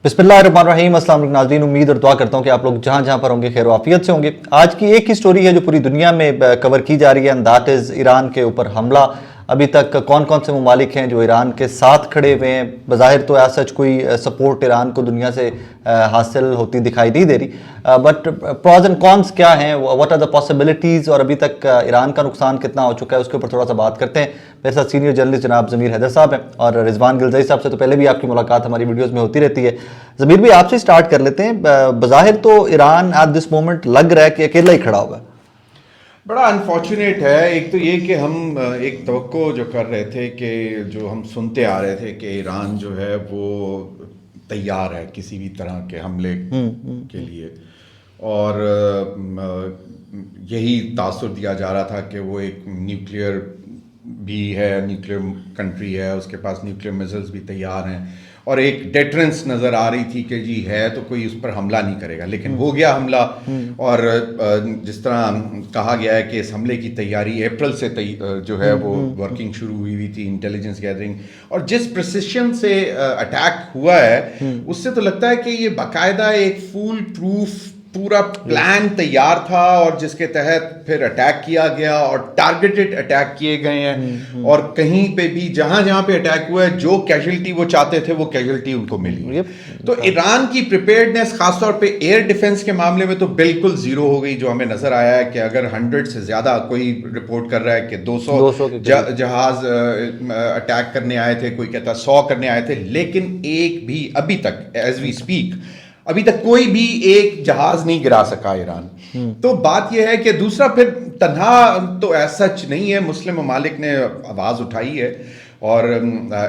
बिस्मिल्लाहिर्रहमानिर्रहीम। अस्सलाम वालेकुम नाज़रीन, उम्मीद और दुआ करता हूँ कि आप लोग जहाँ जहाँ पर होंगे खैर आफियत से होंगे। आज की एक ही स्टोरी है जो पूरी दुनिया में कवर की जा रही है, एंड दैट इज़ ईरान के ऊपर हमला। अभी तक कौन कौन से ममालिक हैं जो ईरान के साथ खड़े हुए हैं। बज़ाहिर तो ऐसा सच कोई सपोर्ट ईरान को दुनिया से हासिल होती दिखाई नहीं दे रही, बट प्रॉज एंड कॉन्स क्या हैं, व्हाट आर द पॉसिबिलिटीज़, और अभी तक ईरान का नुकसान कितना हो चुका है, उसके ऊपर थोड़ा सा बात करते हैं। मेरे साथ सीनियर जर्नलिस्ट जनाब ज़मीर हैदर साहब हैं, और रिजवान गिलज़ई साहब से तो पहले भी आपकी मुलाकात हमारी वीडियोज़ में होती रहती है। ज़मीर भी आपसे स्टार्ट कर लेते हैं। बज़ाहिर तो ईरान एट दिस मोमेंट लग रहा है कि अकेला ही खड़ा हुआ है। बड़ा अनफॉर्चुनेट है। एक तो ये कि हम एक तवक्को जो कर रहे थे कि जो हम सुनते आ रहे थे कि ईरान जो है वो तैयार है किसी भी तरह के हमले के लिए, और यही तासुर दिया जा रहा था कि वो एक न्यूक्लियर भी है, न्यूक्लियर कंट्री है, उसके पास न्यूक्लियर मिसाइल्स भी तैयार हैं, और एक डेटरेंस नज़र आ रही थी कि जी है तो कोई उस पर हमला नहीं करेगा। लेकिन हो गया हमला, और जिस तरह कहा गया है कि इस हमले की तैयारी अप्रैल से जो है वो वर्किंग शुरू हुई थी, इंटेलिजेंस गैदरिंग, और जिस प्रिसिशन से अटैक हुआ है उससे तो लगता है कि ये बाकायदा एक फूल प्रूफ पूरा प्लान तैयार था, और जिसके तहत फिर अटैक किया गया और टारगेटेड अटैक किए गए हैं, और कहीं पे भी जहां जहां पे अटैक हुआ है जो कैजुअल्टी वो चाहते थे वो कैजुअल्टी उनको मिली। तो ईरान की प्रिपेयर्डनेस खासतौर पे एयर डिफेंस के मामले में तो बिल्कुल जीरो हो गई। जो हमें नजर आया है कि अगर 100 से ज्यादा, कोई रिपोर्ट कर रहा है कि 200 जहाज अटैक करने आए थे, कोई कहता 100 करने आए थे, लेकिन एक भी अभी तक एज वी स्पीक अभी तक कोई भी एक जहाज नहीं गिरा सका ईरान। तो बात यह है कि दूसरा फिर तन्हा तो ऐसा सच नहीं है, मुस्लिम ममालिक ने आवाज़ उठाई है, और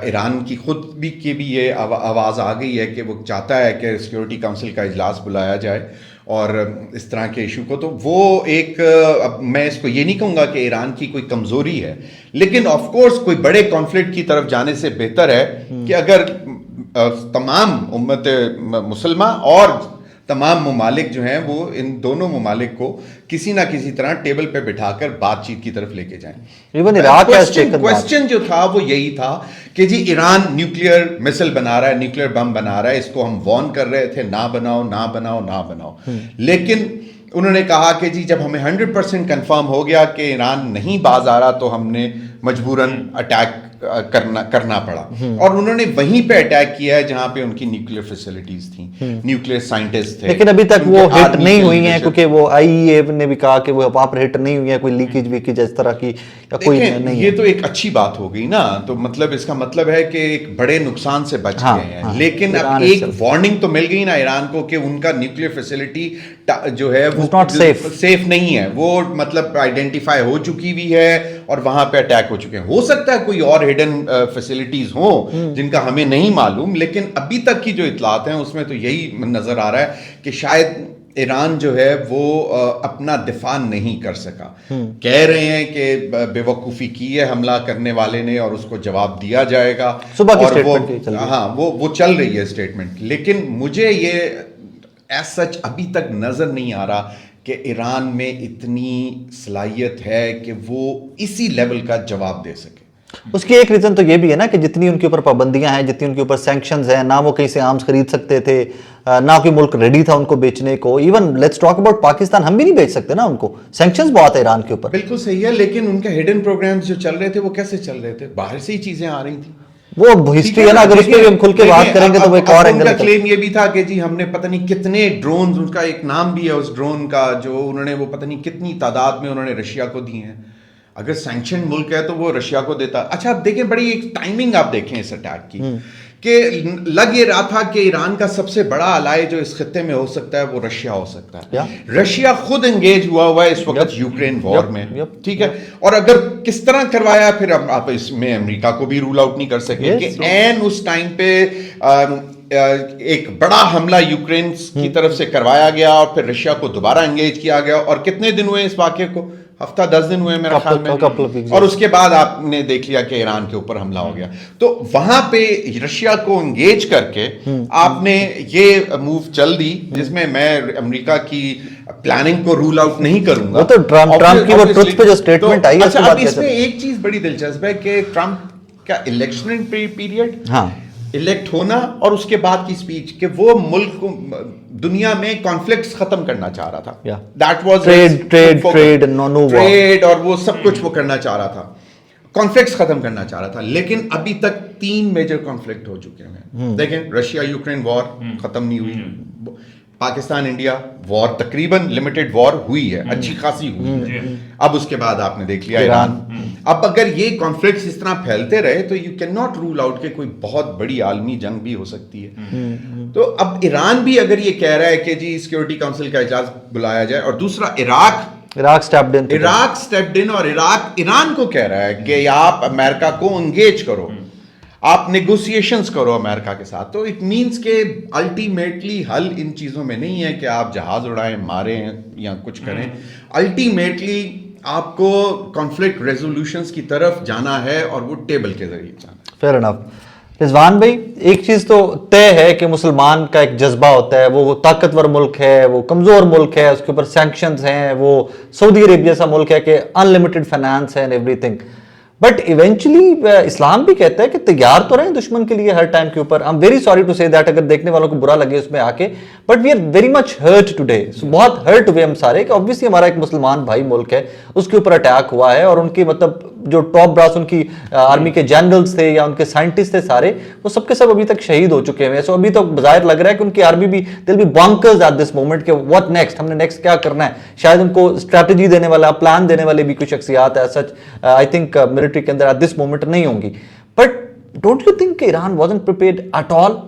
ईरान की खुद भी ये आवाज़ आ गई है कि वो चाहता है कि सिक्योरिटी काउंसिल का इजलास बुलाया जाए और इस तरह के इशू को। तो वो एक, अब मैं इसको ये नहीं कहूँगा कि ईरान की कोई कमज़ोरी है, लेकिन ऑफ कोर्स कोई बड़े कॉन्फ्लिक्ट की तरफ जाने से बेहतर है कि अगर तमाम उम्मत मुसलमान और तमाम ममालिक जो हैं वो इन दोनों ममालिक को किसी ना किसी तरह टेबल पे बिठाकर बातचीत की तरफ लेके जाएं। इवन इराक क्वेश्चन जो था वो यही था कि जी ईरान न्यूक्लियर मिसाइल बना रहा है, न्यूक्लियर बम बना रहा है, इसको हम वार्न कर रहे थे ना बनाओ ना बनाओ ना बनाओ। लेकिन उन्होंने कहा कि जी जब हमें 100% कंफर्म हो गया कि ईरान नहीं बाज आ रहा तो हमने मजबूरन अटैक करना पड़ा, और उन्होंने वहीं पे अटैक किया है जहां पे उनकी न्यूक्लियर फैसिलिटीज थी, न्यूक्लियर साइंटिस्ट थे। लेकिन अभी तक वो हिट नहीं हुई हैं, क्योंकि वो आईईए ने भी कहा कि वो वहां पर हिट नहीं हुई है, कोई लीकेज वीकेज इस तरह की या कोई नहीं। ये तो एक अच्छी बात हो गई ना, तो मतलब इसका मतलब है कि एक बड़े नुकसान से बच गए हैं। लेकिन अब एक वार्निंग तो मिल गई ना ईरान को कि उनका न्यूक्लियर फैसिलिटी जो है वो नॉट सेफ नहीं है, वो मतलब आइडेंटिफाई हो चुकी भी है और वहां पे अटैक हो चुके हैं। हो सकता है कोई और हिडन फैसिलिटीज हो जिनका हमें नहीं मालूम, लेकिन अभी तक की जो इतलात हैं उसमें तो यही नजर आ रहा है कि शायद ईरान जो है वो अपना दिफा नहीं कर सका। कह रहे हैं कि बेवकूफ़ी की है हमला करने वाले ने और उसको जवाब दिया जाएगा, सुबह की स्टेटमेंट वो चल रही है स्टेटमेंट। लेकिन मुझे ये एज सच अभी तक नज़र नहीं आ रहा कि ईरान में इतनी सलाहियत है कि वो इसी लेवल का जवाब दे सके। उसकी एक रीज़न तो ये भी है ना कि जितनी उनके ऊपर पाबंदियां हैं, जितनी उनके ऊपर सैंक्शंस हैं, ना वो कहीं से आर्म्स खरीद सकते थे, ना कोई मुल्क रेडी था उनको बेचने को। Even let's talk about Pakistan, हम भी नहीं बेच सकते ना उनको, सैंक्शंस बहुत है ईरान के ऊपर। बिल्कुल सही है, लेकिन उनके हिडन प्रोग्राम्स जो चल रहे थे वो कैसे चल रहे थे? बाहर से ही चीजें आ रही थी, वो हिस्ट्री है ना, अगर उस पर हम खुल के बात करेंगे तो वो एक और एंगल है। क्लेम ये भी था कि जी हमने पता नहीं कितने ड्रोन, उनका एक नाम भी है उस ड्रोन का, जो उन्होंने वो पता नहीं कितनी तादाद में उन्होंने रशिया को दी हैं। अगर सैंक्शन मुल्क है तो वो रशिया को देता। अच्छा, आप देखें बड़ी एक टाइमिंग आप देखें इस अटैक की, कि लग ये रहा था कि ईरान का सबसे बड़ा अलाय जो इस खत्ते में हो सकता है वो रशिया हो सकता है। रशिया खुद एंगेज हुआ है इस वक्त यूक्रेन वॉर में, ठीक है। और अगर किस तरह करवाया, फिर आप इसमें अमेरिका को भी रूल आउट नहीं कर सके कि एन उस टाइम पे एक बड़ा हमला यूक्रेन की तरफ से करवाया गया और फिर रशिया को दोबारा एंगेज किया गया। और कितने दिन हुए इस वाक़े को? हफ्ता 10 दिन हुए मेरे ख्याल में, और उसके बाद आपने देख लिया कि ईरान के ऊपर हमला हो गया। तो वहां पे रशिया को एंगेज करके आपने ये मूव चल दी, जिसमें मैं अमेरिका की प्लानिंग को रूल आउट नहीं करूंगा। वो तो ट्रम्प की वो ट्रुथ पे जो स्टेटमेंट आई है, अच्छा अब इसमें एक चीज बड़ी दिलचस्प है कि ट्रम्प का इलेक्शन पीरियड, हाँ, इलेक्ट होना और उसके बाद की स्पीच कि वो मुल्क को दुनिया में कॉन्फ्लिक्ट्स खत्म करना चाह रहा था। Yeah. That was trade no war. Trade और वो सब कुछ वो करना चाह रहा था, कॉन्फ्लिक्ट्स खत्म करना चाह रहा था। लेकिन अभी तक 3 मेजर कॉन्फ्लिक्ट हो चुके हैं। देखें, रशिया यूक्रेन वॉर खत्म नहीं हुई, पाकिस्तान इंडिया वॉर तकरीबन लिमिटेड वॉर हुई है, अच्छी खासी हुई है। अब उसके बाद आपने देख लिया ईरान। अब अगर ये कॉन्फ्लिक्ट्स इस तरह फैलते रहे तो you can not rule out कि कोई बहुत बड़ी आलमी जंग भी हो सकती है। तो अब ईरान भी अगर ये कह रहा है कि जी सिक्योरिटी काउंसिल का इजलास बुलाया जाए, और दूसरा इराक स्टेप्ड इन और इराक ईरान को कह रहा है कि आप अमेरिका को एंगेज करो, आप नेगोशिएशंस करो अमेरिका के साथ। तो इट मींस के अल्टीमेटली हल इन चीज़ों में नहीं है कि आप जहाज उड़ाएं, मारें या कुछ करें। अल्टीमेटली आपको कॉन्फ्लिक्ट रेजोल्यूशंस की तरफ जाना है और वो टेबल के जरिए जाना है। Fair enough. रिजवान भाई, एक चीज तो तय है कि मुसलमान का एक जज्बा होता है, वो ताकतवर मुल्क है, वो कमजोर मुल्क है, उसके ऊपर सैंक्शंस हैं, वो सऊदी अरेबिया जैसा मुल्क है कि अनलिमिटेड फाइनेंस है एंड एवरीथिंग। बट इवेंचुअली इस्लाम भी कहता है कि तैयार तो रहें दुश्मन के लिए हर टाइम के ऊपर। I am very sorry to say that अगर देखने वालों को बुरा लगे उसमें आके, but we are very much hurt today. बहुत हर्ट हुए हम सारे कि ऑब्वियसली हमारा एक मुसलमान भाई मुल्क है, उसके ऊपर अटैक हुआ है और उनकी मतलब जो टॉप ब्रास उनकी आर्मी के जनरल्स थे या उनके साइंटिस्ट थे सारे, वो सबके सब अभी तक शहीद हो चुके हैं। सो अभी तो बाहर लग रहा है कि उनकी आर्मी भी दिल be bonkers at this moment के व्हाट नेक्स्ट, हमने नेक्स्ट क्या करना है। शायद उनको स्ट्रैटेजी देने वाला, प्लान देने वाले भी कुछ शख्सियात है सच आई थिंक मिलिट्री के अंदर एट दिस मोमेंट नहीं होंगी। But don't you think Iran wasn't prepared at all?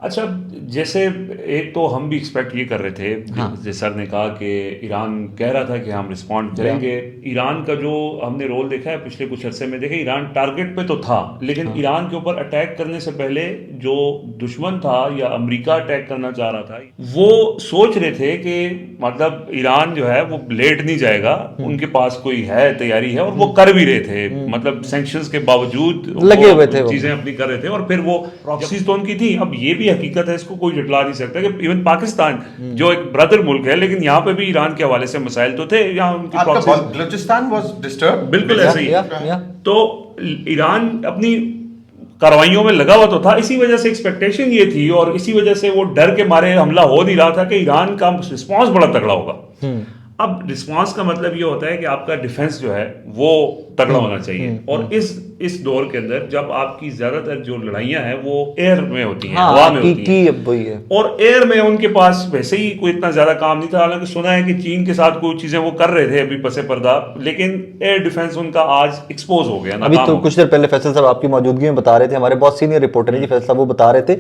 अच्छा, जैसे एक तो हम भी एक्सपेक्ट ये कर रहे थे, जैसे सर ने कहा कि ईरान कह रहा था कि हम रिस्पॉन्ड करेंगे। ईरान का जो हमने रोल देखा है पिछले कुछ अरसे में, देखे ईरान टारगेट पे तो था, लेकिन ईरान के ऊपर अटैक करने से पहले जो दुश्मन था या अमेरिका अटैक करना चाह रहा था, वो सोच रहे थे कि मतलब ईरान जो है वो लेट नहीं जाएगा, उनके पास कोई है तैयारी है, और वो कर भी रहे थे। मतलब सैंक्शंस के बावजूद लगे हुए थे, चीजें अपनी कर रहे थे, और फिर वो प्रॉक्सीज तो उनकी थी। अब ये भी हकीकत है, इसको कोई झुठला नहीं सकता कि इवन पाकिस्तान जो एक ब्रदर मुल्क है, लेकिन यहाँ पे भी ईरान के हवाले से मसाइल तो थे। यहाँ उनकी बलूचिस्तान वाज डिस्टर्ब, बिल्कुल ऐसे ही। तो ईरान अपनी कार्रवाइयों में लगा हुआ तो था, इसी वजह से एक्सपेक्टेशन ये थी और इसी वजह से वो डर के मारे हमला हो नहीं रहा था कि ईरान का रिस्पॉन्स बड़ा तगड़ा होगा। अब रिस्पांस का मतलब ये होता है कि आपका डिफेंस जो है वो तगड़ा होना चाहिए, और इस दौर के अंदर जब आपकी ज्यादातर जो लड़ाइयां हैं वो एयर में होती हैं, हवा में होती हैं, और एयर में उनके पास वैसे ही कोई इतना ज्यादा काम नहीं था। हालांकि सुना है कि चीन के साथ कोई चीजें वो कर रहे थे अभी पसे पर्दा, लेकिन एयर डिफेंस उनका आज एक्सपोज हो गया। अभी तो कुछ देर पहले फैसल साहब आपकी मौजूदगी में बता रहे थे, हमारे बहुत सीनियर रिपोर्टर हैं जी फैसल साहब, वो बता रहे थे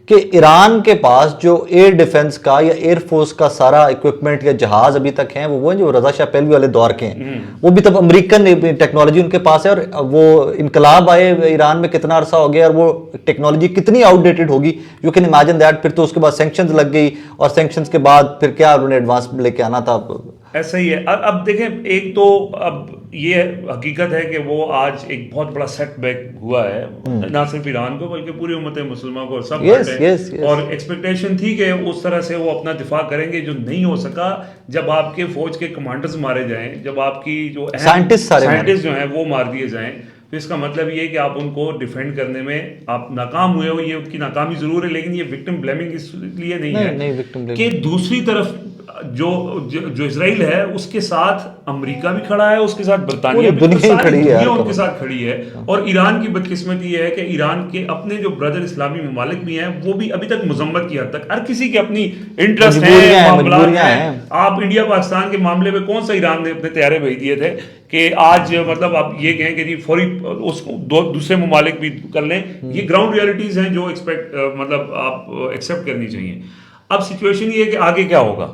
कि ईरान के पास जो एयर डिफेंस का या एयरफोर्स का सारा इक्विपमेंट या जहाज अभी तक हैं वो जो रजा शाह पहलवी वाले दौर के हैं, वो भी तब अमेरिकन टेक्नोलॉजी उनके पास है। और वो इनकलाब आए ईरान में कितना अरसा हो गया और वो टेक्नोलॉजी कितनी आउटडेटेड होगी, यू कैन इमेजिन दैट। फिर तो उसके बाद सैंक्शंस लग गई और सैंक्शंस के बाद फिर क्या उन्होंने एडवांस लेके आना था। ऐसा ही है। अब देखें, एक तो अब ये हकीकत है कि वो आज एक बहुत बड़ा सेटबैक हुआ है, ना सिर्फ ईरान को बल्कि पूरी उम्मत मुसलमान को, सब और एक्सपेक्टेशन थी कि उस तरह से वो अपना दिफा करेंगे, जो नहीं हो सका। जब आपके फौज के कमांडर्स मारे जाएं, जब आपकी जो साइंटिस्ट जो हैं वो मार दिए जाएं, तो इसका मतलब ये है कि आप उनको डिफेंड करने में आप नाकाम हुए हो। ये उनकी नाकामी जरूर है, लेकिन ये विक्टिम ब्लेमिंग इसलिए नहीं है कि दूसरी तरफ जो इजराइल है उसके साथ अमेरिका भी खड़ा है, उसके साथ बरतानिया भी, दुनिया उनके साथ खड़ी है। और ईरान की बदकिस्मती ये है कि ईरान के अपने जो ब्रदर इस्लामी ममालिक भी हैं वो भी अभी तक मजम्मत की हद तक, हर किसी के अपनी इंटरेस्ट है। आप इंडिया पाकिस्तान के मामले में कौन सा ईरान ने अपने तैयारे भेज दिए थे कि आज मतलब आप ये कहें कि जी फौरी उसको दूसरे ममालिक भी कर लें। ये ग्राउंड रियलिटीज हैं जो मतलब आप एक्सेप्ट करनी चाहिए। अब सिचुएशन ये है कि आगे क्या होगा,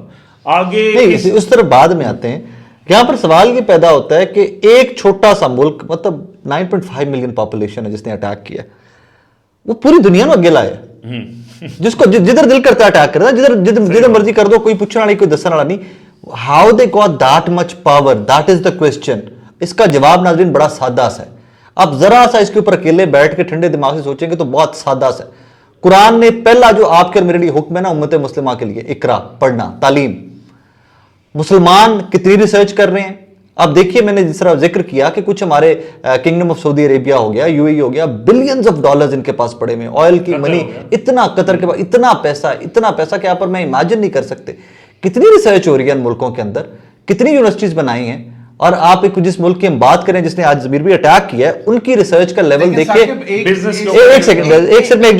आगे नहीं, उस तरफ बाद में आते हैं। यहां पर सवाल ये पैदा होता है कि एक छोटा सा मुल्क, मतलब 9.5 मिलियन पॉपुलेशन है जिसने अटैक किया, वो पूरी दुनिया में अगे लाया, जिसको जिधर दिल करता है अटैक करता है, जिधर मर्जी कर दो, कोई पूछने वाला कोई दसने वाला नहीं। How they got that much power, that is the question. इसका जवाब नाज़रीन बड़ा सादा सा है। आप जरा सा इसके ऊपर अकेले बैठ के ठंडे दिमाग से सोचेंगे तो बहुत सादा सा है। कुरान ने पहला जो आपके और मेरे लिए हुक्म है ना उम्मत मुस्लिमा के लिए, इकरा, पढ़ना, तालीम। मुसलमान कितनी रिसर्च कर रहे हैं, अब देखिए, मैंने जिस तरह जिक्र किया कि कुछ हमारे किंगडम ऑफ सऊदी अरेबिया हो गया, यूएई हो गया, बिलियंस ऑफ डॉलर्स इनके पास पड़े हुए, ऑयल की मनी, इतना कतर के पास इतना पैसा कि यहाँ पर मैं इमेजिन नहीं कर सकते कितनी रिसर्च हो रही है इन मुल्कों के अंदर, कितनी यूनिवर्सिटीज बनाई हैं। और आप एक जिस मुल्क की हम बात करें जिसने आज जमीर भी अटैक किया है, उनकी रिसर्च का लेवल देखिए, एक सेकंड एक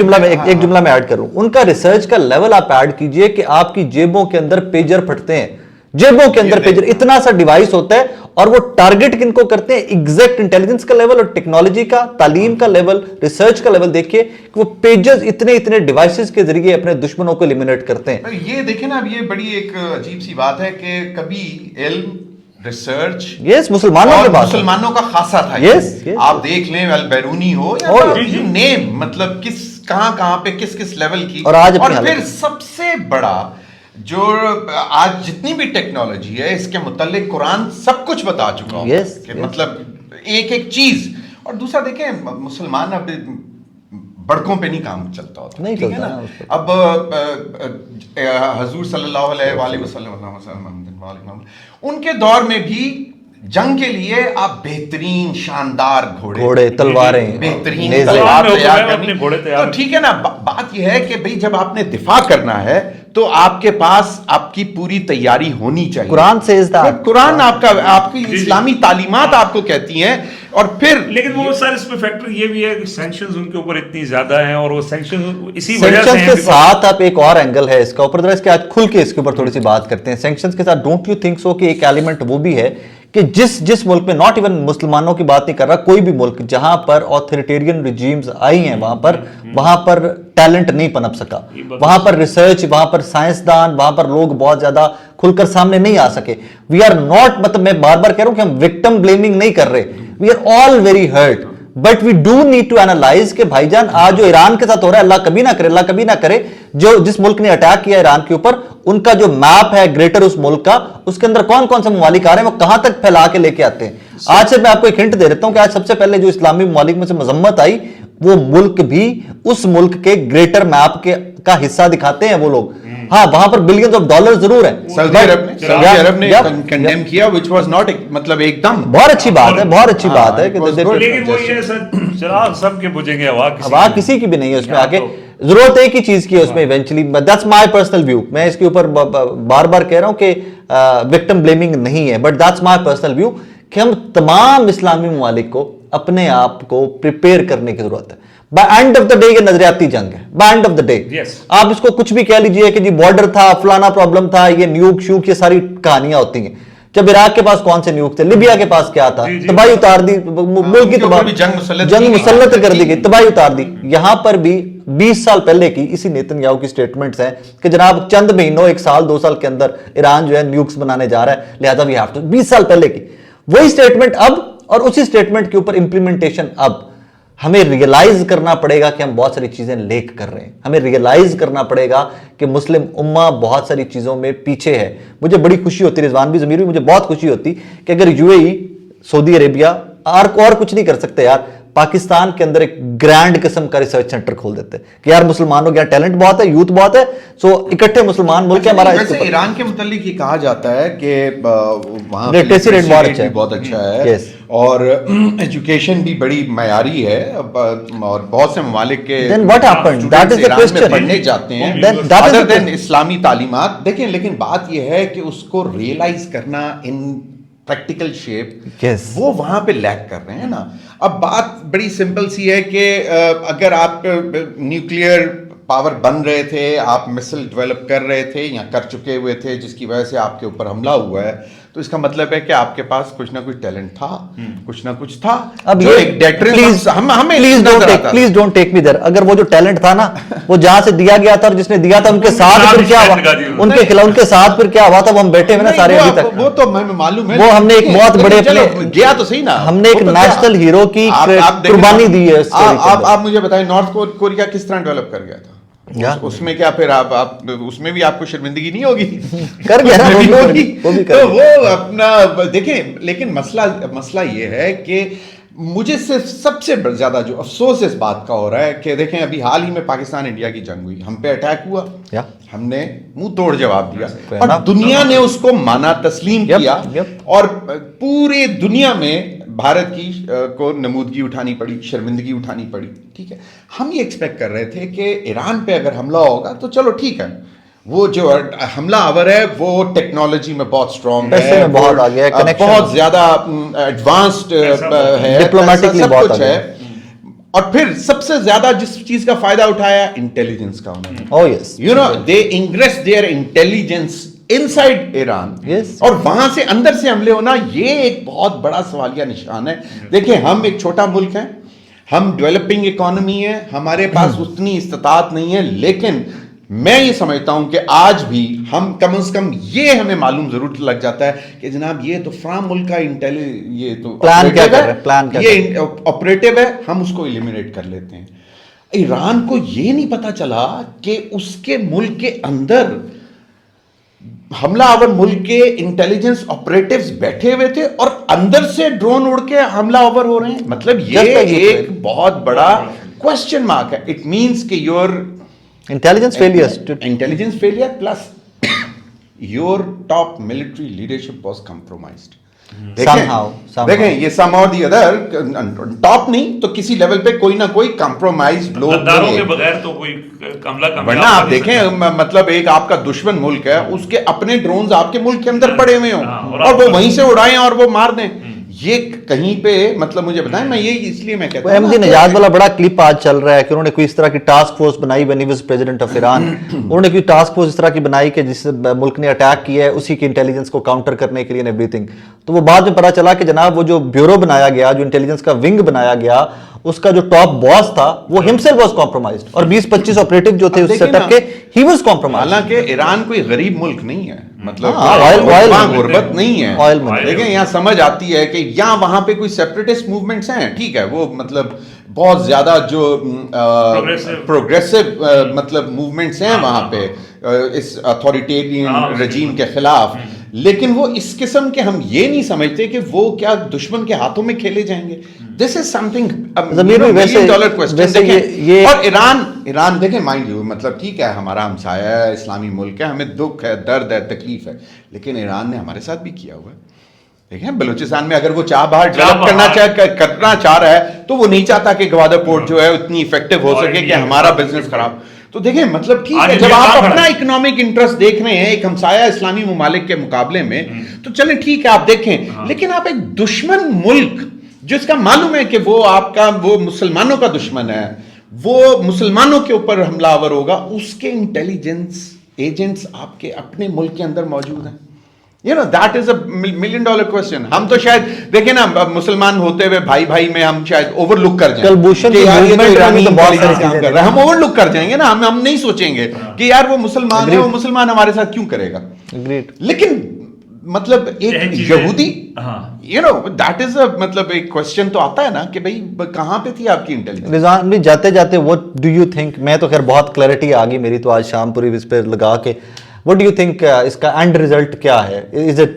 जुमला में ऐड करूं, उनका रिसर्च का लेवल आप ऐड कीजिए कि आपकी जेबों के अंदर पेजर फटते हैं, जेबों के अंदर पेजर, इतना सा डिवाइस होता है, और वो टारगेट किनको करते हैं, एग्जैक्ट इंटेलिजेंस का लेवल और टेक्नोलॉजी का, तालीम का लेवल, रिसर्च का लेवल देखिए कि वो पेजेस इतने डिवाइसेस के जरिए अपने दुश्मनों को एलिमिनेट करते हैं। ये देखें ना, अब ये बड़ी एक अजीब सी बात है कि कभी इल्म, रिसर्च, यस, मुसलमानों के पास, मुसलमानों का खासा था। यस, आप देख लें, अल बैरूनी हो या नेम, मतलब किस कहां पे किस लेवल की, और फिर सबसे बड़ा जो आज जितनी भी टेक्नोलॉजी है इसके मुतालिक कुरान सब कुछ बता चुका हूं, मतलब एक एक चीज। और दूसरा देखें, मुसलमान अब बड़कों पे नहीं काम चलता होता, नहीं ठीक है ना। अब हजूर सल्लल्लाहु अलैहि वसल्लम उनके दौर में भी जंग के लिए आप बेहतरीन शानदार घोड़े, तलवारें, बेहतरीन तलवार तैयार करनी, तो ठीक है ना। बात यह है कि भाई जब आपने दिफा करना है तो आपके पास आपकी पूरी तैयारी होनी चाहिए। कुरान से कुरान आपकी इस्लामी तालीमात आपको कहती हैं। और फिर लेकिन वो सर इसमें फैक्टर ये भी है कि सैंक्शंस उनके ऊपर इतनी ज्यादा हैं, और वो सैंक्शंस इसी वजह से के साथ आप एक और एंगल है इसका ऊपर, इसके आज खुल के इसके ऊपर थोड़ी सी बात करते हैं। सैंक्शंस के साथ डोंट यू थिंक सो कि एक एलिमेंट वो भी है कि जिस मुल्क में, नॉट इवन मुसलमानों की बात नहीं कर रहा, कोई भी मुल्क जहां पर ऑथोरिटेरियन रिजीम्स आई हैं, वहां पर टैलेंट नहीं पनप सका, वहां पर रिसर्च, वहां पर साइंसदान, वहां पर लोग बहुत ज्यादा खुलकर सामने नहीं आ सके। वी आर नॉट, मतलब मैं बार बार कह रहा हूं कि हम विक्टिम ब्लेमिंग नहीं कर रहे, we are all very hurt, but we do need to analyse कि भाईजान आज जो ईरान के साथ हो रहा है, अल्लाह कभी ना करे, जो जिस मुल्क ने अटैक किया ईरान के ऊपर, उनका जो मैप है ग्रेटर उस मुल्क का, उसके अंदर कौन कौन से ममालिक आ रहे हैं, वो कहां तक फैला के लेके आते हैं। आज से मैं आपको एक हिंट दे देता हूं कि आज सबसे पहले जो इस्लामी ममालिक में से मजम्मत आई, वो मुल्क भी उस मुल्क के ग्रेटर मैप का हिस्सा दिखाते हैं वो लोग। हाँ, वहां पर बिलियंस ऑफ डॉलर जरूर है। सऊदी अरब ने कंडेम किया, व्हिच वाज नॉट, मतलब एकदम बहुत अच्छी बात है, बहुत अच्छी बात है। लेकिन वो ये सर सबके बुझेंगे, हवा किसी की भी नहीं है उसमें आगे, जरूरत एक ही चीज की है उसमें eventually. That's my personal view, मैं इसके ऊपर बार बार कह रहा हूं कि विक्टिम ब्लेमिंग नहीं है, but that's my personal view कि हम तमाम इस्लामी ममालिक को अपने आप को प्रिपेयर करने की जरूरत है। By end of the day ये नजरियाती जंग है, by end of the day. आप इसको कुछ भी कह लीजिए कि जी बॉर्डर था, फलाना प्रॉब्लम था, ये न्यूक श्यूक, ये सारी कहानियां होती हैं। जब इराक के पास कौन से न्यूक थे, लिबिया के पास क्या था, तबाही उतार दी, मुल्क की जंग मुसल्लत कर दी गई, तबाही उतार दी। यहां पर भी 20 साल पहले की इसी नेतन्याहू की स्टेटमेंट्स हैं कि जनाब चंद महीनों, 1 साल 2 साल के अंदर ईरान जो है न्यूक्स बनाने जा रहा है, लिहाजा वी हैव टू। 20 साल पहले की वही स्टेटमेंट अब, और उसी स्टेटमेंट के ऊपर इंप्लीमेंटेशन अब। हमें रियलाइज करना पड़ेगा कि हम बहुत सारी चीजें लेक कर रहे हैं, हमें रियलाइज करना पड़ेगा कि मुस्लिम उम्मा बहुत सारी चीजों में पीछे है। मुझे बड़ी खुशी होती, रिजवान भी, ज़मीर भी, मुझे बहुत खुशी होती कि अगर यूएई, सऊदी अरेबिया और कुछ नहीं कर सकते यार, पाकिस्तान के अंदर एक ग्रैंड किस्म का रिसर्च सेंटर खोल देते कि यार मुसलमानों के यहाँ टैलेंट बहुत है, यूथ बहुत है, सो इकट्ठे मुसलमान मुल्क है हमारा। वैसे ईरान के मुतालिक ये कहा जाता है कि वहाँ लिटरेसी रेट बहुत अच्छा है, और एजुकेशन भी बड़ी मयारी है, और बहुत से ममालिक के पढ़ने जाते हैं अदर देन इस्लामी तालीमात। देखें, लेकिन बात यह है कि उसको रियलाइज करना इन प्रैक्टिकल शेप, वो वहां पे लैक कर रहे हैं ना। अब बात बड़ी सिंपल सी है कि अगर आप न्यूक्लियर पावर बन रहे थे, आप मिसाइल डेवलप कर रहे थे या कर चुके हुए थे, जिसकी वजह से आपके ऊपर हमला हुआ है, तो इसका मतलब है कि आपके पास कुछ ना कुछ टैलेंट था, कुछ ना कुछ था। अब ये please don't take me there. अगर वो जो टैलेंट था ना, वो जहां से दिया गया था और जिसने दिया था उनके साथ फिर क्या हुआ, उनके खिलाफ उनके साथ फिर क्या हुआ था, वो हम बैठे हुए ना सारे अभी तक। वो तो हमें मालूम है, वो हमने एक बहुत बड़े गया तो सही ना, हमने एक नेशनल हीरो की कुर्बानी दी है। आप मुझे बताएं, नॉर्थ कोरिया किस तरह डेवलप कर गया था? उसमें क्या फिर आप उसमें भी आपको शर्मिंदगी नहीं होगी? कर गया ना, वो भी तो वो अपना देखें। लेकिन मसला ये है कि मुझे सिर्फ सबसे ज्यादा जो अफसोस इस बात का हो रहा है कि देखें, अभी हाल ही में पाकिस्तान इंडिया की जंग हुई, हम पे अटैक हुआ, हमने मुंह तोड़ जवाब दिया और दुनिया ने उसको माना, तस्लीम किया और पूरे दुनिया में भारत की को नमूदगी उठानी पड़ी, शर्मिंदगी उठानी पड़ी। ठीक है, हम ये एक्सपेक्ट कर रहे थे कि ईरान पे अगर हमला होगा तो चलो ठीक है, वो जो हमला आवर है वो टेक्नोलॉजी में बहुत स्ट्रॉन्ग है, बहुत आगे है, बहुत ज्यादा एडवांस्ड है, डिप्लोमेटिकली बहुत कुछ है। और फिर सबसे ज्यादा जिस चीज का फायदा उठाया, इंटेलिजेंस का उन्होंने। Oh yes, you know they ingress their intelligence inside Iran, और वहां से अंदर से हमले होना, ये एक बहुत बड़ा सवालिया निशान है। देखिए, हम एक छोटा मुल्क है, हम डेवलपिंग इकोनॉमी है, हमारे पास उतनी इस्तात नहीं है, लेकिन मैं ये समझता हूं कि आज भी हम कम से कम ये हमें मालूम जरूर लग जाता है कि जनाब ये तो फ्राम मुल्क का ये तो प्लान क्या कर रहे हैं, प्लान क्या ये ऑपरेटिव है, हम उसको एलिमिनेट कर लेते हैं। ईरान को ये नहीं पता चला कि उसके मुल्क के अंदर हमलावर मुल्क के इंटेलिजेंस ऑपरेटिव्स बैठे हुए थे और अंदर से ड्रोन उड़ के हमलावर हो रहे हैं। मतलब ये एक बहुत बड़ा क्वेश्चन मार्क है। इट मींस कि your intelligence failure plus your top military leadership was compromised. देखें, ये सम और दी अदर, टॉप नहीं तो किसी लेवल पे कोई ना कोई कंप्रोमाइज लोग के बगैर तो कोई वरना आप देखें, मतलब एक आपका दुश्मन मुल्क है, उसके अपने ड्रोन्स आपके मुल्क के अंदर पड़े हुए हों और वो वहीं से उड़ाएं और वो मार दें, ये कहीं पे, मतलब मुझे बताएं, मैं ये इसलिए मैं कहता हूं, अहमदी नजाद वाला बड़ा क्लिप आज चल रहा है कि उन्होंने कोई इस तरह की टास्क फोर्स बनाई, when he was president of Iran, उन्होंने कोई टास्क फोर्स इस तरह की बनाई कि जिस मुल्क ने अटैक किया है उसी की इंटेलिजेंस को काउंटर करने के लिए एवरीथिंग। तो वो बाद में पता चला कि जनाब वो जो ब्यूरो बनाया गया, जो इंटेलिजेंस का विंग बनाया गया, उसका जो टॉप बॉस था वो हिमसेल्फ वाज कॉम्प्रोमाइज्ड और 20-25 ऑपरेटिव जो थे उस सेटअप के, ही वाज कॉम्प्रोमाइज्ड। हालांकि ईरान कोई गरीब मुल्क नहीं है, मतलब ऑयल गुर्बत नहीं है, ऑयल में देखें यहाँ समझ आती है कि यहाँ वहां पे कोई सेपरेटिस्ट मूवमेंट्स हैं, ठीक है, वो मतलब बहुत ज्यादा जो प्रोग्रेसिव मतलब मूवमेंट्स हैं वहां पे इस अथॉरिटेरियन रजीम के खिलाफ, लेकिन वो इस किस्म के, हम ये नहीं समझते कि वो क्या दुश्मन के हाथों में खेले जाएंगे। This is something $1 question. और ईरान देखें, माइंड यू, मतलब ठीक है, हमारा हमसाया है, इस्लामी मुल्क है, हमें दुख है, दर्द है, तकलीफ है, लेकिन ईरान ने हमारे साथ भी किया हुआ है। देखें, बलूचिस्तान में अगर वो बाहर डेवलप करना चाह रहा है तो वो नहीं चाहता कि गवादर पोर्ट जो है उतनी इफेक्टिव हो सके कि हमारा बिजनेस खराब। तो देखें, मतलब ठीक है, जब आप अपना इकोनॉमिक इंटरेस्ट देख रहे हैं एक हमसाया इस्लामी ममालिक के मुकाबले में, तो चलें ठीक है, आप देखें, लेकिन आप एक दुश्मन मुल्क जिसका मालूम है कि वो आपका, वो मुसलमानों का दुश्मन है, वो मुसलमानों के ऊपर हमलावर होगा, उसके इंटेलिजेंस एजेंट्स आपके अपने मुल्क के अंदर मौजूद हैं। You know, that is a $1 million question. हम तो शायद देखें ना, मुसलमान होते हुए भाई भाई में हम शायद ओवरलुक कर जाएं कि यार ये तो ईरानी इंटेलिजेंस काम कर रहा है, हम ओवरलुक कर जाएंगे ना, हम नहीं सोचेंगे कि यार वो मुसलमान है, वो मुसलमान हमारे साथ क्यों करेगा। लेकिन मतलब एक यहूदी, you know, that is a, मतलब एक क्वेश्चन तो आता है ना कि भाई कहाँ पे थी आपकी इंटेलिजेंस। रिजवान भी जाते जाते, व्हाट डू यू थिंक, मैं तो खैर बहुत क्लैरिटी आ गई मेरी तो आज शाम पूरी इस पे लगा के, व्हाट डू यू थिंक इसका एंड रिजल्ट क्या है? इज इट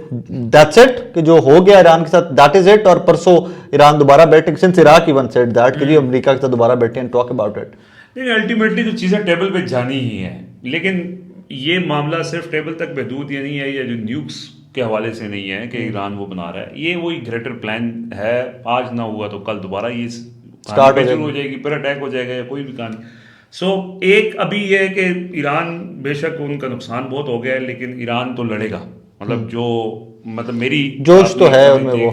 दैट्स इट कि जो हो गया ईरान के साथ, दैट इज इट, और परसों ईरान दोबारा बैठे, since Iraq even said that कि जी अमेरिका के साथ दोबारा बैठे एंड टॉक अबाउट इट। नहीं, अल्टीमेटली तो चीज़ें टेबल पे जानी ही है, लेकिन ये मामला सिर्फ टेबल तक महदूद या नहीं है, या जो न्यूक्स के हवाले से नहीं है कि ईरान वो बना रहा है, ये वही ग्रेटर प्लान है। आज ना हुआ तो कल दोबारा ये स्टार्ट हो जाएगी, फिर अटैक हो जाएगा, या कोई भी कहानी। सो एक अभी ये है कि ईरान, बेशक उनका नुकसान बहुत हो गया है, लेकिन ईरान तो लड़ेगा। मतलब जो, मतलब मेरी जोश तो है उनमें वो,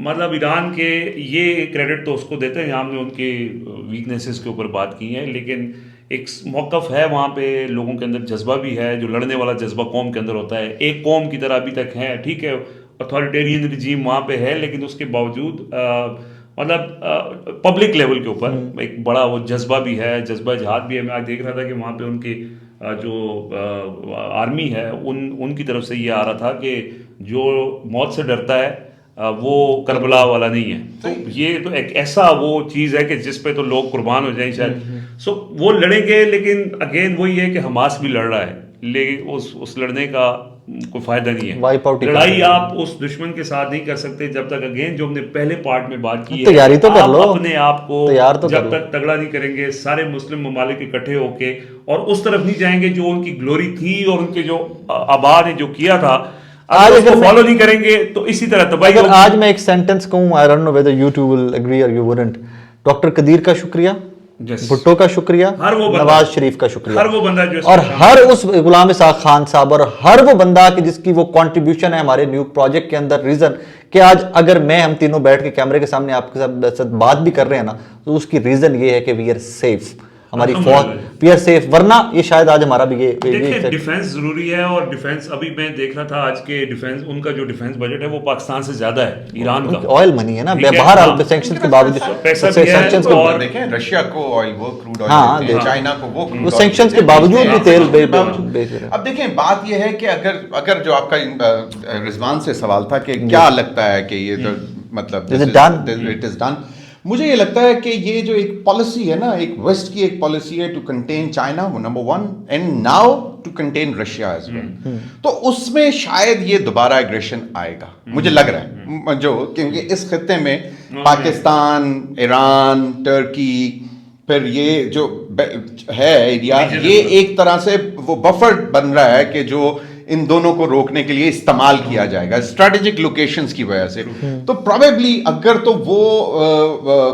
मतलब ईरान के ये क्रेडिट तो उसको देते हैं, हमने उनके वीकनेसेस के ऊपर बात की है, लेकिन एक मौक़िफ़ है वहाँ पे, लोगों के अंदर जज्बा भी है, जो लड़ने वाला जज्बा कौम के अंदर होता है, एक कौम की तरह अभी तक है। ठीक है, अथॉरिटेरियन रिजीम वहाँ पे है, लेकिन उसके बावजूद मतलब पब्लिक लेवल के ऊपर एक बड़ा वो जज्बा भी है, जज्बा जिहाद भी है। मैं आज देख रहा था कि वहाँ पे उनकी जो आर्मी है, उनकी तरफ से ये आ रहा था कि जो मौत से डरता है वो करबला वाला नहीं है। तो ये तो एक ऐसा वो चीज़ है कि जिस पे तो लोग कुर्बान हो जाएं शायद। सो वो लड़ेंगे, लेकिन अगेन वही है कि हमास भी लड़ रहा है, लेकिन उस लड़ने का कोई फायदा नहीं Wipe out है। ही लड़ाई कर आप उस दुश्मन के साथ नहीं कर सकते जब तक, अगेन जो हमने पहले पार्ट में बात की है, तैयारी तो कर आप लो, अपने आप को तैयार तो कर जब लो। तक तगड़ा नहीं करेंगे सारे मुस्लिम ममालिक इकट्ठे होके और उस तरफ नहीं जाएंगे जो उनकी ग्लोरी थी और उनके जो आबा ने जो किया था, आज अगर अगर उसको मैं- फॉलो नहीं करेंगे तो इसी तरह तबाही अगर होगी। आज मैं एक सेंटेंस कहूँ, I don't know whether you two will agree और यू वुडंट, डॉक्टर कदीर का शुक्रिया, Yes. भुट्टो का शुक्रिया, हर वो बंदा- नवाज शरीफ का शुक्रिया, हर वो बंदा जो और इसमें हर उस गुलाम इसाक खान साहब और हर वो बंदा कि जिसकी वो कंट्रीब्यूशन है हमारे न्यू प्रोजेक्ट के अंदर, रीजन कि आज अगर मैं हम तीनों बैठ के कैमरे के सामने आपके साथ बात भी कर रहे हैं ना, तो उसकी रीजन ये है कि वी आर सेफ, हमारी फौज, वी आर सेफ, वरना ये शायद आज हमारा भी देखिए डिफेंस जरूरी है। और डिफेंस अभी मैं देख रहा था आज के डिफेंस, उनका जो डिफेंस बजट है वो पाकिस्तान से ज्यादा है, ईरान का ऑयल मनी है ना, ठीक है, बहरहाल हाँ। सैंक्शंस के बावजूद, पैसा भी है, सैंक्शंस के और देखें रशिया को ऑयल वो क्रूड ऑयल हाँ, देते हैं, देखो। चाइना को वो वो sanctions के बावजूद भी तेल बेच रहे हैं। अब देखें बात यह है कि अगर जो आपका रिजवान से सवाल था कि क्या लगता है कि ये तो मतलब Is it done? It is done, मुझे ये लगता है कि ये जो एक पॉलिसी है ना, एक वेस्ट की एक पॉलिसी है टू कंटेन चाइना, वो number 1, and now to contain Russia as well, तो उसमें शायद ये दोबारा एग्रेशन आएगा, मुझे लग रहा है, जो क्योंकि इस खत्ते में पाकिस्तान, ईरान, टर्की, फिर ये जो है एरिया, ये एक तरह से वो बफर बन रहा है कि जो इन दोनों को रोकने के लिए इस्तेमाल किया जाएगा स्ट्रेटेजिक लोकेशंस की वजह से। तो प्रोबेबली अगर तो वो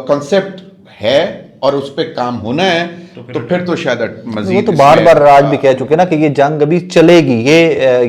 कॉन्सेप्ट है और उस पर काम होना है तो फिर तो शायद मजीद वो तो बार बार राज भी कह चुके ना कि ये जंग अभी चलेगी,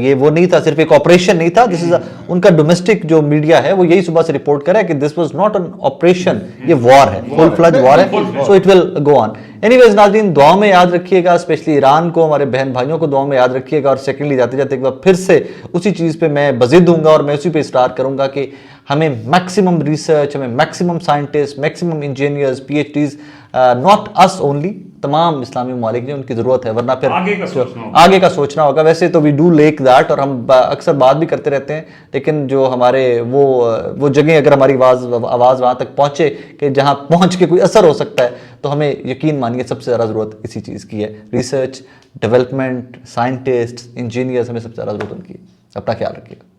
ये वो नहीं था, सिर्फ एक ऑपरेशन नहीं था, दिस इज उनका डोमेस्टिक जो मीडिया है वो यही सुबह से रिपोर्ट कर रहा है कि this was not an operation, ये वॉर है, फुल फ्लज वॉर है, so it will go on. Anyways नाज़रीन, दुआ में याद रखिएगा, स्पेशली ईरान को, हमारे बहन भाइयों को दुआ में याद रखिएगा। और सेकेंडली जाते जाते एक बार फिर से उसी चीज़ पे मैं बज़िद दूंगा और मैं उसी पे स्टार्ट करूंगा कि हमें मैक्सिमम रिसर्च, हमें maximum scientist, maximum engineers, PhDs, not us only, तमाम इस्लामी ममालिक ने उनकी ज़रूरत है, वरना फिर आगे का सोचना होगा। वैसे तो वी डू लेक दैट और हम अक्सर बात भी करते रहते हैं, लेकिन जो हमारे वो जगह अगर हमारी आवाज़ वहाँ तक पहुँचे कि जहाँ पहुँच के कोई असर हो सकता है, तो हमें यकीन मानिए सबसे ज़्यादा ज़रूरत इसी चीज़ की है, रिसर्च, डेवलपमेंट, साइंटिस्ट, इंजीनियर्स, हमें सबसे ज़्यादा ज़रूरत उनकी है। अपना ख्याल रखिएगा।